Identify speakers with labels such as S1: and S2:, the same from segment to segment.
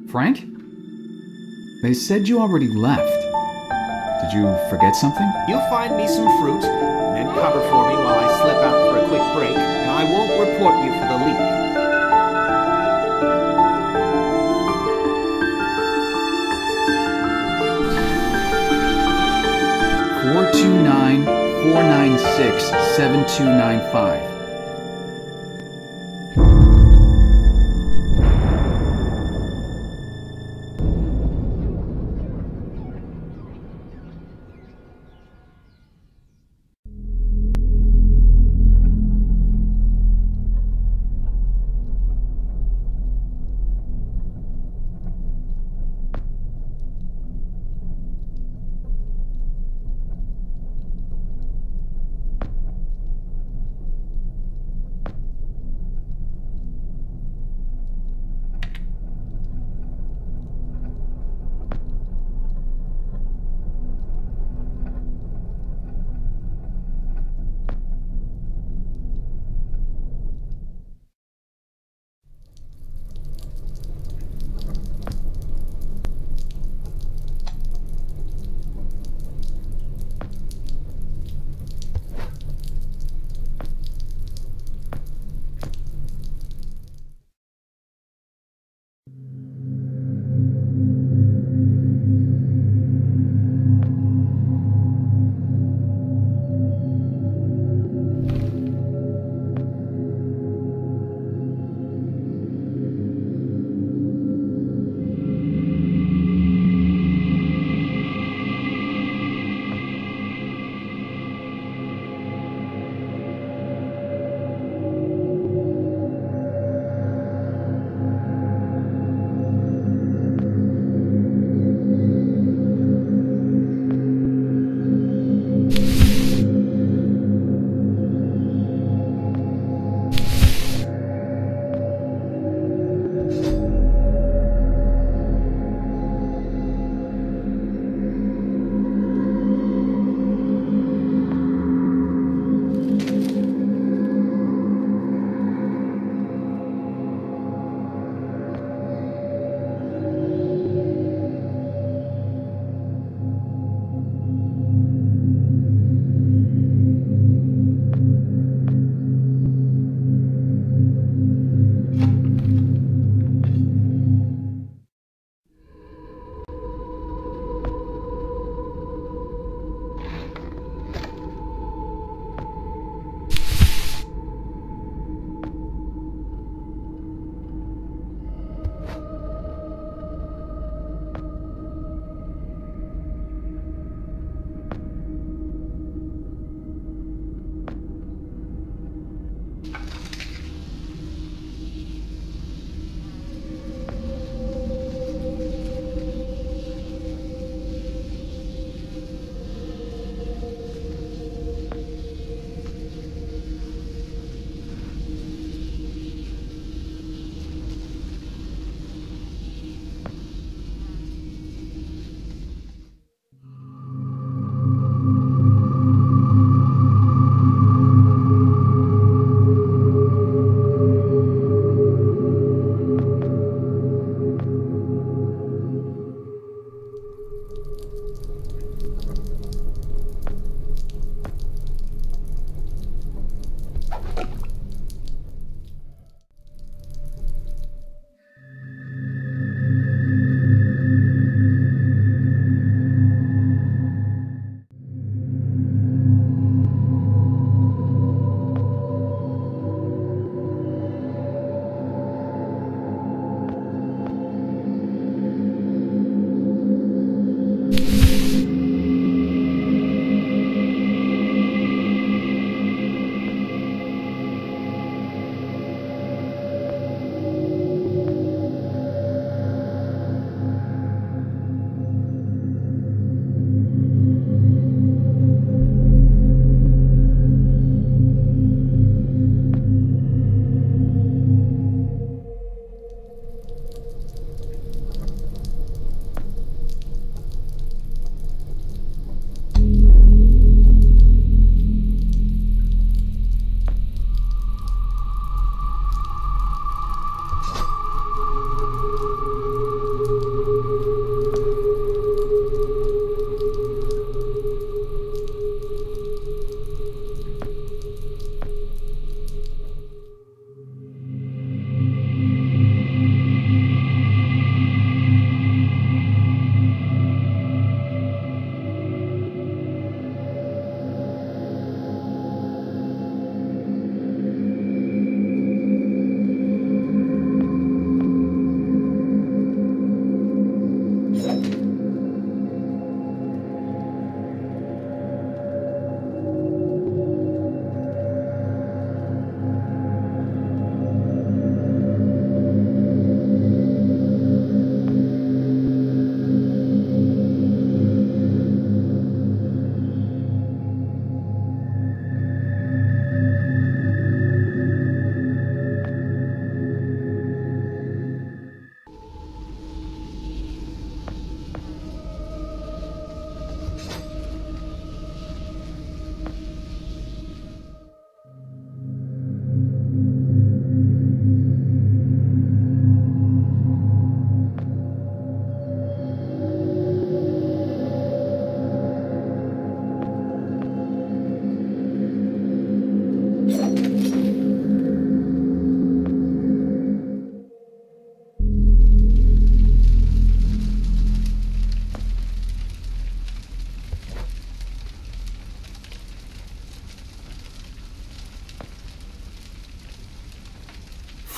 S1: Frank? They said you already left. Did you forget something?
S2: You find me some fruit, and then cover for me while I slip out for a quick break, and I won't report you for the leak.
S1: $429-496-7295.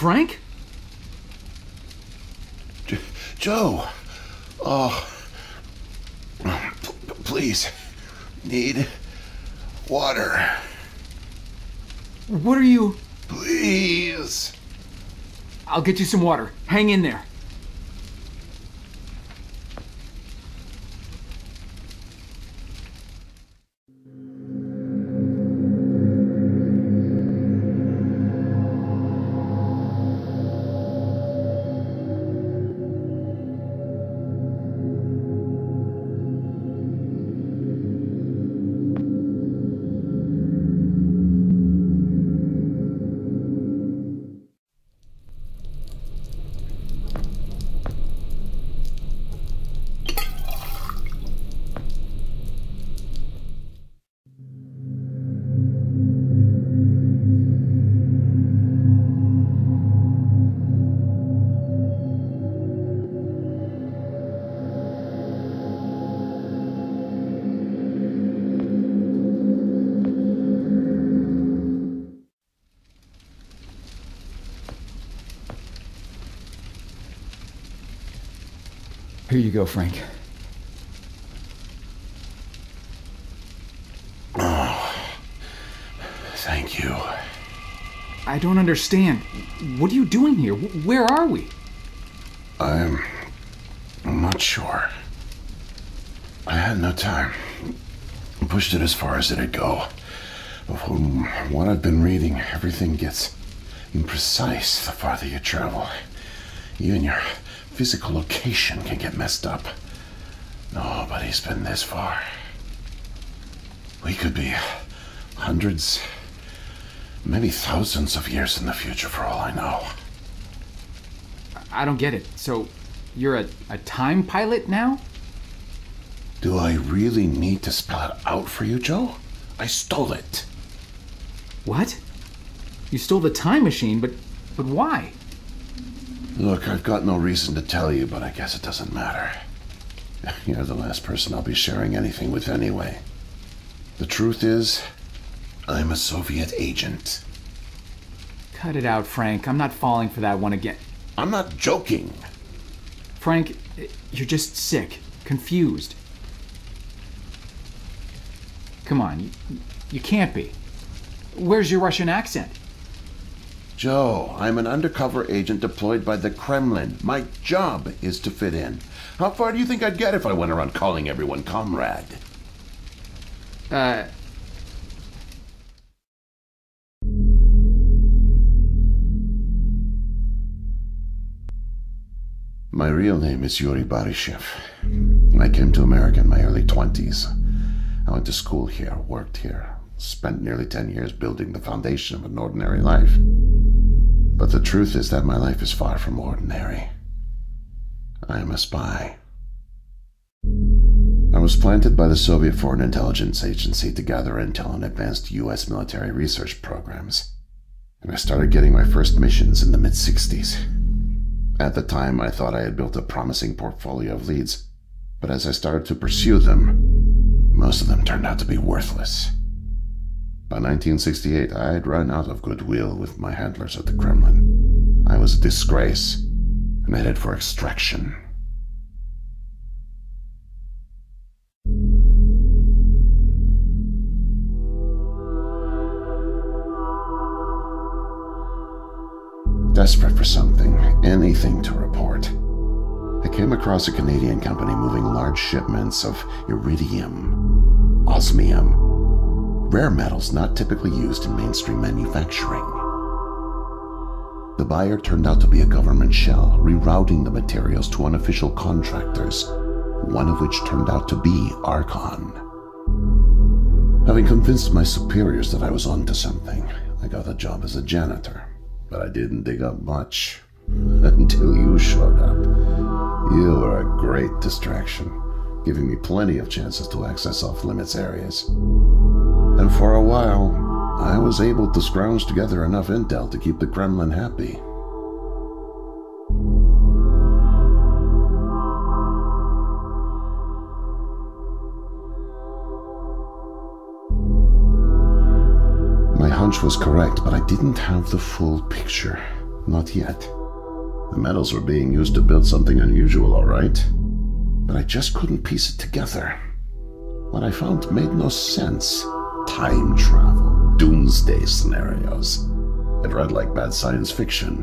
S1: Frank?
S3: Joe! Oh. Please. Need water.
S1: What are you...
S3: Please.
S1: I'll get you some water. Hang in there. Here you go, Frank.
S3: Oh, thank you.
S1: I don't understand. What are you doing here? Where are we?
S3: I'm not sure. I had no time. I pushed it as far as it'd go. From what I've been reading, everything gets imprecise the farther you travel. Even your physical location can get messed up. Nobody's been this far. We could be hundreds, maybe thousands of years in the future for all I know.
S1: I don't get it. So, you're a time pilot now?
S3: Do I really need to spell it out for you, Joe? I stole it.
S1: What? You stole the time machine, but why?
S3: Look, I've got no reason to tell you, but I guess it doesn't matter. You're the last person I'll be sharing anything with anyway. The truth is, I'm a Soviet agent.
S1: Cut it out, Frank. I'm not falling for that one again.
S3: I'm not joking.
S1: Frank, you're just sick, confused. Come on, you can't be. Where's your Russian accent?
S3: Joe, I'm an undercover agent deployed by the Kremlin. My job is to fit in. How far do you think I'd get if I went around calling everyone comrade? My real name is Yuri Barishev. I came to America in my early 20s. I went to school here, worked here, spent nearly 10 years building the foundation of an ordinary life. But the truth is that my life is far from ordinary. I am a spy. I was planted by the Soviet Foreign Intelligence Agency to gather intel on advanced US military research programs. And I started getting my first missions in the mid-60s. At the time, I thought I had built a promising portfolio of leads, but as I started to pursue them, most of them turned out to be worthless. By 1968, I had run out of goodwill with my handlers at the Kremlin. I was a disgrace, and headed for extraction. Desperate for something, anything to report, I came across a Canadian company moving large shipments of iridium, osmium, rare metals not typically used in mainstream manufacturing. The buyer turned out to be a government shell, rerouting the materials to unofficial contractors, one of which turned out to be Archon. Having convinced my superiors that I was onto something, I got a job as a janitor, but I didn't dig up much until you showed up. You were a great distraction, giving me plenty of chances to access off-limits areas. And for a while, I was able to scrounge together enough intel to keep the Kremlin happy. My hunch was correct, but I didn't have the full picture. Not yet. The metals were being used to build something unusual, all right. But I just couldn't piece it together. What I found made no sense. Time travel, doomsday scenarios. It read like bad science fiction.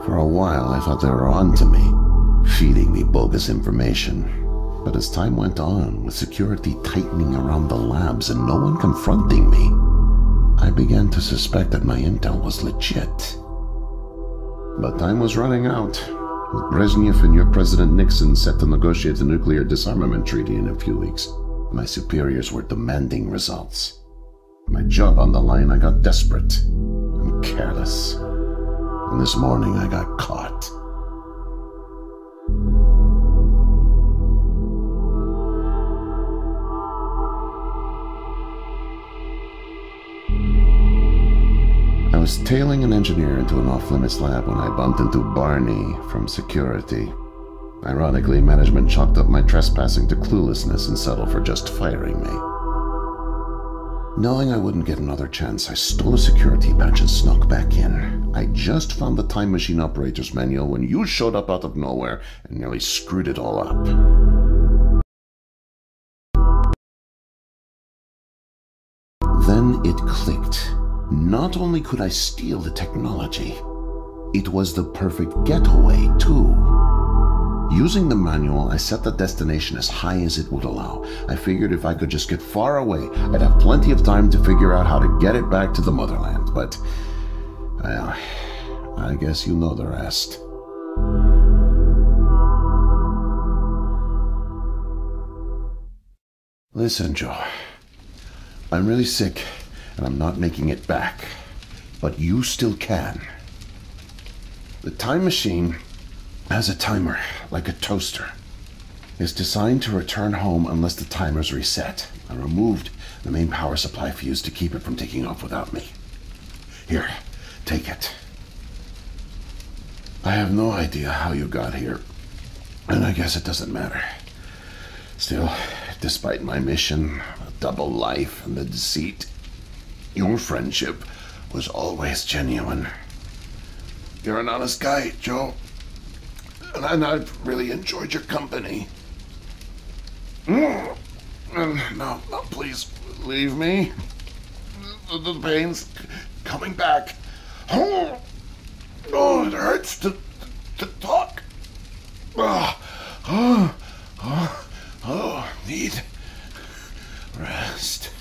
S3: For a while, I thought they were on to me, feeding me bogus information. But as time went on, with security tightening around the labs and no one confronting me, I began to suspect that my intel was legit. But time was running out, with Brezhnev and your President Nixon set to negotiate the nuclear disarmament treaty in a few weeks. My superiors were demanding results. My job on the line, I got desperate and careless. And this morning I got caught. I was tailing an engineer into an off-limits lab when I bumped into Barney from security. Ironically, management chalked up my trespassing to cluelessness and settled for just firing me. Knowing I wouldn't get another chance, I stole a security badge and snuck back in. I just found the time machine operator's manual when you showed up out of nowhere and nearly screwed it all up. Then it clicked. Not only could I steal the technology, it was the perfect getaway, too. Using the manual, I set the destination as high as it would allow. I figured if I could just get far away, I'd have plenty of time to figure out how to get it back to the motherland. But, well, I guess you know the rest. Listen, Joe. I'm really sick, and I'm not making it back. But you still can. The time machine has a timer, like a toaster. It's designed to return home unless the timer's reset. I removed the main power supply fuse to keep it from taking off without me. Here, take it. I have no idea how you got here, and I guess it doesn't matter. Still, despite my mission, a double life, and the deceit, your friendship was always genuine. You're an honest guy, Joe. And I've really enjoyed your company. No, please leave me. The pain's coming back. Oh, it hurts to talk. Need rest.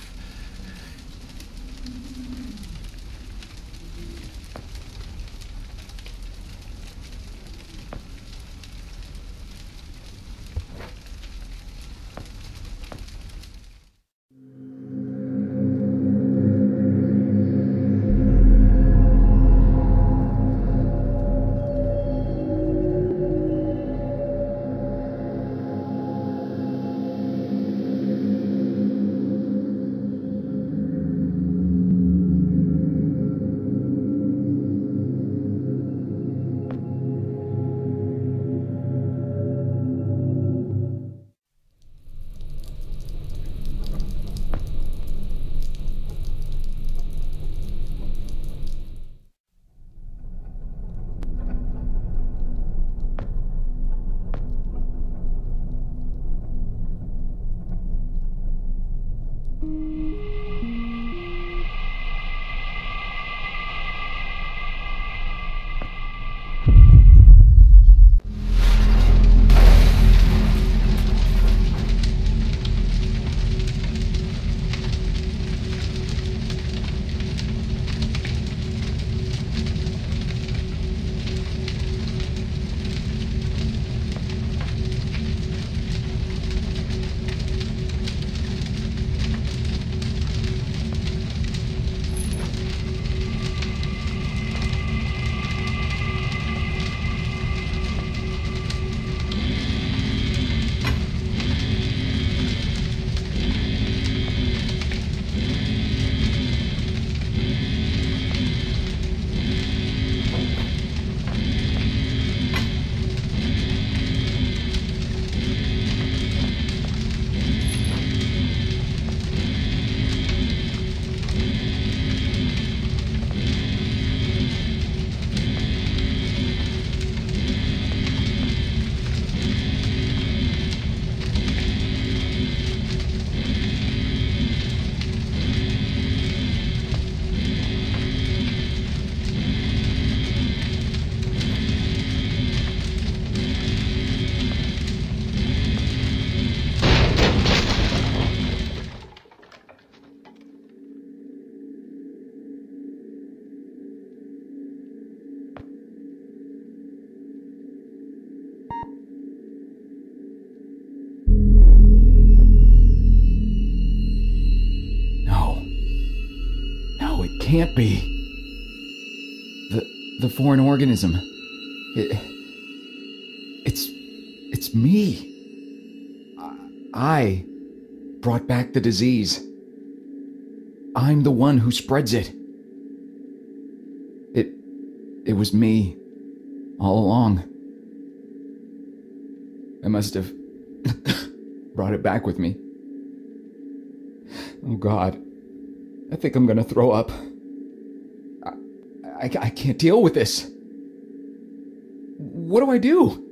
S1: can't be. The foreign organism. It's me. I brought back the disease. I'm the one who spreads it. It was me all along. I must have brought it back with me. Oh God, I think I'm gonna throw up. I can't deal with this. What do I do?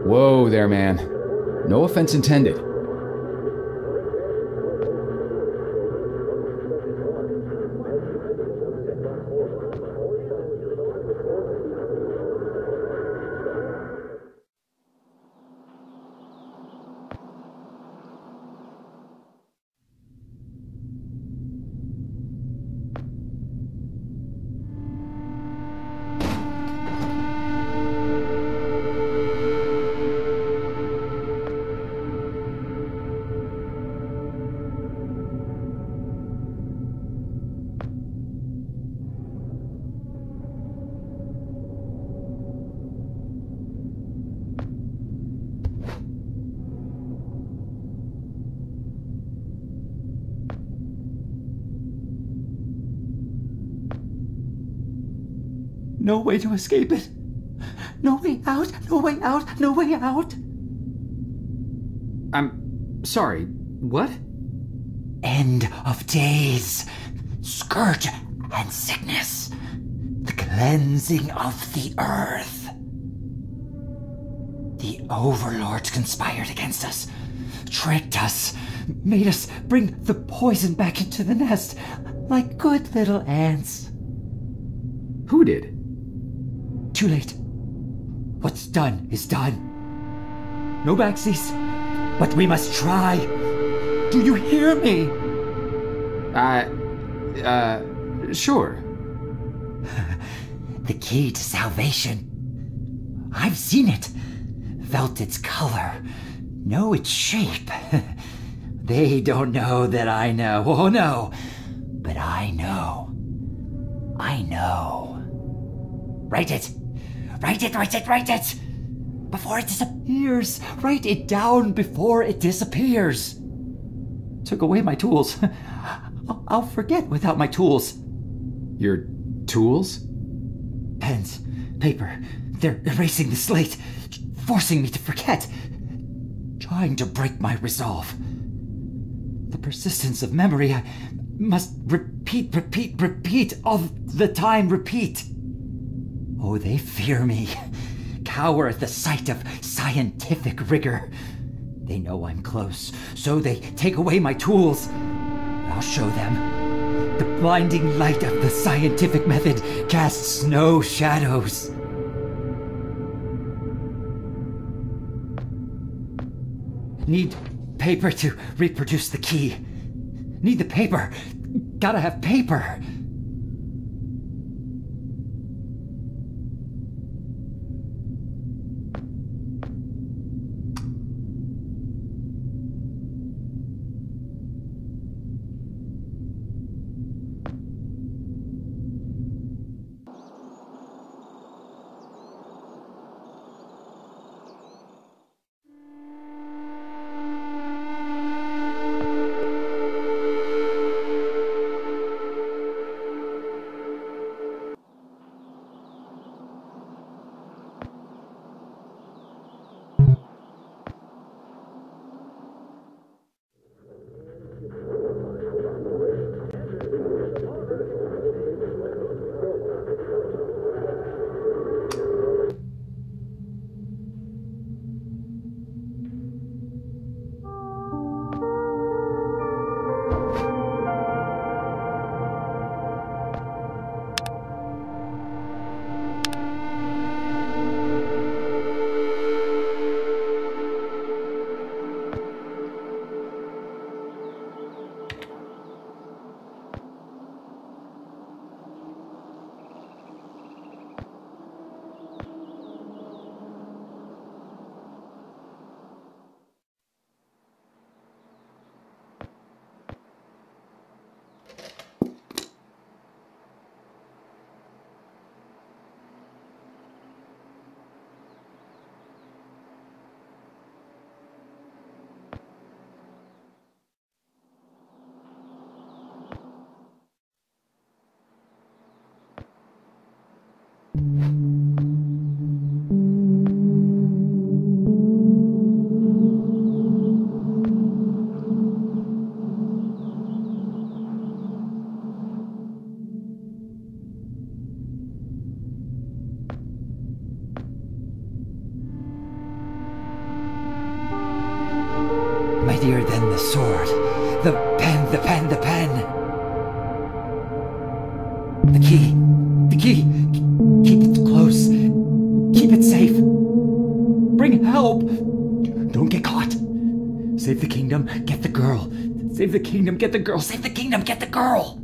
S1: Whoa there, man. No offense intended.
S4: No way to escape it. No way out, no way out, no way out.
S1: I'm sorry, what?
S4: End of days. Scourge and sickness. The cleansing of the earth. The overlords conspired against us, tricked us, made us bring the poison back into the nest, like good little ants.
S1: Who did?
S4: Too late. What's done is done. No backsies, but we must try. Do you hear me?
S1: Sure.
S4: The key to salvation. I've seen it, felt its color, know its shape. They don't know that I know. Oh no, but I know. I know. Write it. Write it, write it, write it! Before it disappears. Write it down before it disappears. Took away my tools. I'll forget without my tools.
S1: Your tools?
S4: Pens, paper, they're erasing the slate, forcing me to forget, trying to break my resolve. The persistence of memory, I must repeat all the time, repeat. Oh, they fear me, cower at the sight of scientific rigor. They know I'm close, so they take away my tools. I'll show them. The blinding light of the scientific method casts no shadows. Need paper to reproduce the key. Need the paper. Gotta have paper. Mightier than the sword. The pen, the pen, the pen. The key. The key. Keep it close. Keep it safe. Bring help. Don't get caught. Save the kingdom, get the girl. Save the kingdom, get the girl. Save the kingdom, get the girl.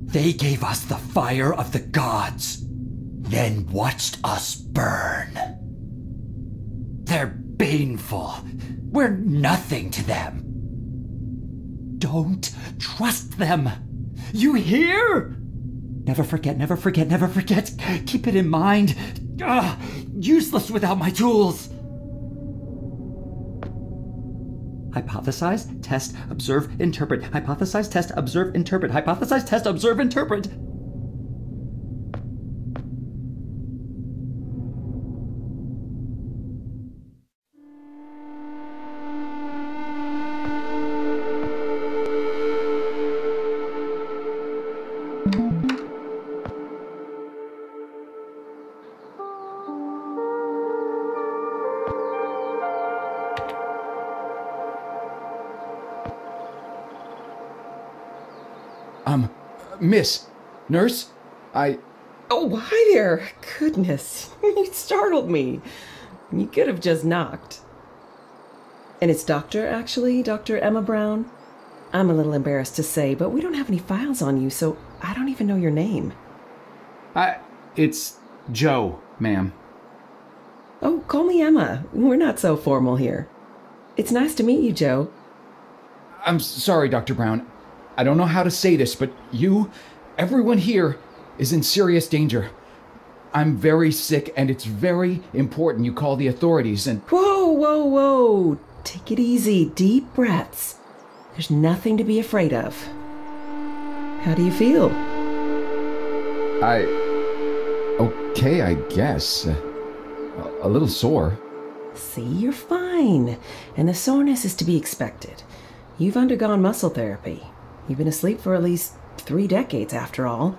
S4: They gave us the fire of the gods, then watched us burn. They're baneful. We're nothing to them. Don't trust them. You hear? Never forget, never forget, never forget. Keep it in mind. Useless without my tools. Hypothesize, test, observe, interpret. Hypothesize, test, observe, interpret. Hypothesize, test, observe, interpret.
S1: Miss, nurse,
S5: Oh, hi there. Goodness, you startled me. You could have just knocked. And it's Dr. Emma Brown? I'm a little embarrassed to say, but we don't have any files on you, so I don't even know your name.
S1: it's Joe, ma'am.
S5: Oh, call me Emma. We're not so formal here. It's nice to meet you, Joe.
S1: I'm sorry, Dr. Brown. I don't know how to say this, but everyone here is in serious danger. I'm very sick, and it's very important you call the authorities and...
S5: Whoa. Take it easy. Deep breaths. There's nothing to be afraid of. How do you feel?
S1: Okay, I guess. A little sore.
S5: See, you're fine. And the soreness is to be expected. You've undergone muscle therapy. You've been asleep for at least 3 decades, after all.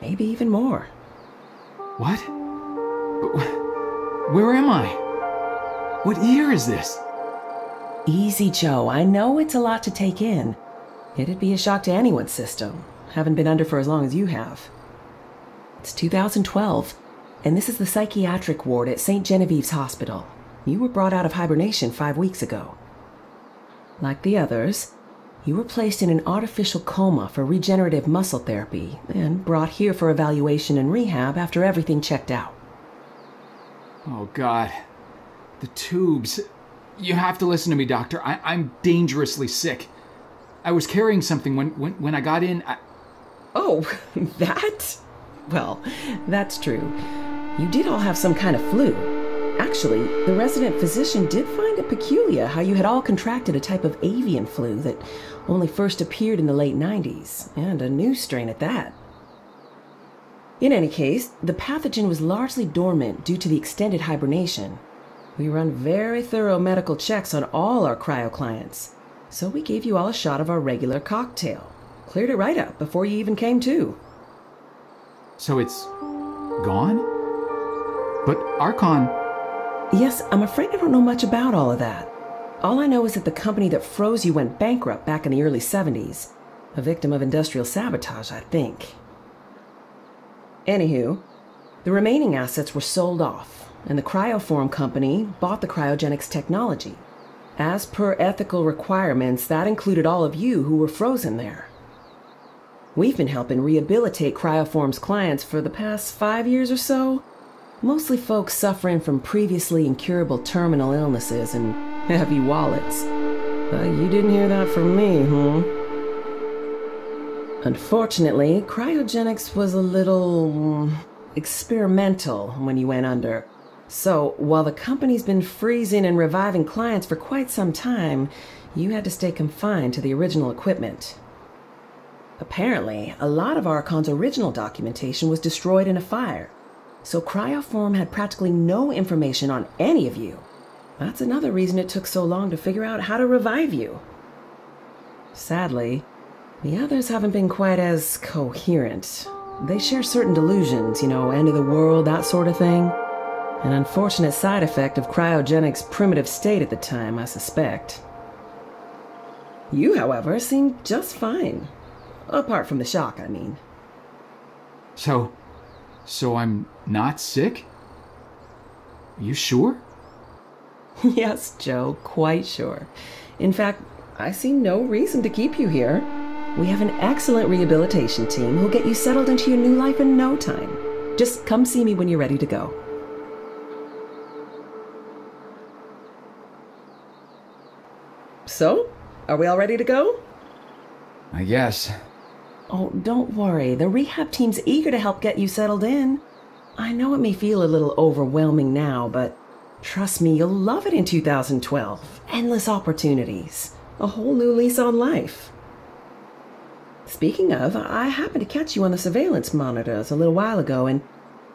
S5: Maybe even more.
S1: What? Where am I? What year is this?
S5: Easy, Joe. I know it's a lot to take in. It'd be a shock to anyone's system. Haven't been under for as long as you have. It's 2012, and this is the psychiatric ward at St. Genevieve's Hospital. You were brought out of hibernation 5 weeks ago. Like the others, you were placed in an artificial coma for regenerative muscle therapy and brought here for evaluation and rehab after everything checked out.
S1: Oh, God. The tubes. You have to listen to me, doctor. I'm dangerously sick. I was carrying something when I got in.
S5: Oh, that? Well, that's true. You did all have some kind of flu. Actually, the resident physician did find it peculiar how you had all contracted a type of avian flu that only first appeared in the late 90s, and a new strain at that. In any case, the pathogen was largely dormant due to the extended hibernation. We run very thorough medical checks on all our cryo clients, so we gave you all a shot of our regular cocktail. Cleared it right up before you even came to.
S1: So it's gone? But Archon...
S5: Yes, I'm afraid I don't know much about all of that. All I know is that the company that froze you went bankrupt back in the early 70s. A victim of industrial sabotage, I think. Anywho, the remaining assets were sold off, and the Cryoform company bought the cryogenics technology. As per ethical requirements, that included all of you who were frozen there. We've been helping rehabilitate Cryoform's clients for the past 5 years or so. Mostly folks suffering from previously incurable terminal illnesses and heavy wallets. You didn't hear that from me, huh? Unfortunately, cryogenics was a little... experimental when you went under. So, while the company's been freezing and reviving clients for quite some time, you had to stay confined to the original equipment. Apparently, a lot of Archon's original documentation was destroyed in a fire. So Cryoform had practically no information on any of you. That's another reason it took so long to figure out how to revive you. Sadly, the others haven't been quite as coherent. They share certain delusions, end of the world, that sort of thing. An unfortunate side effect of cryogenics' primitive state at the time, I suspect. You, however, seem just fine. Apart from the shock, I mean.
S1: So I'm not sick? Are you sure?
S5: Yes, Joe, quite sure. In fact, I see no reason to keep you here. We have an excellent rehabilitation team who'll get you settled into your new life in no time. Just come see me when you're ready to go. So, are we all ready to go?
S1: I guess.
S5: Oh, don't worry. The rehab team's eager to help get you settled in. I know it may feel a little overwhelming now, but Trust me, you'll love it in 2012. Endless opportunities. A whole new lease on life. Speaking of, I happened to catch you on the surveillance monitors a little while ago, and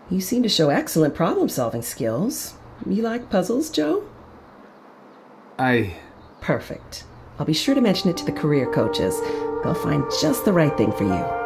S5: you seem to show excellent problem-solving skills. You like puzzles, Joe?
S1: Perfect.
S5: I'll be sure to mention it to the career coaches. They'll find just the right thing for you.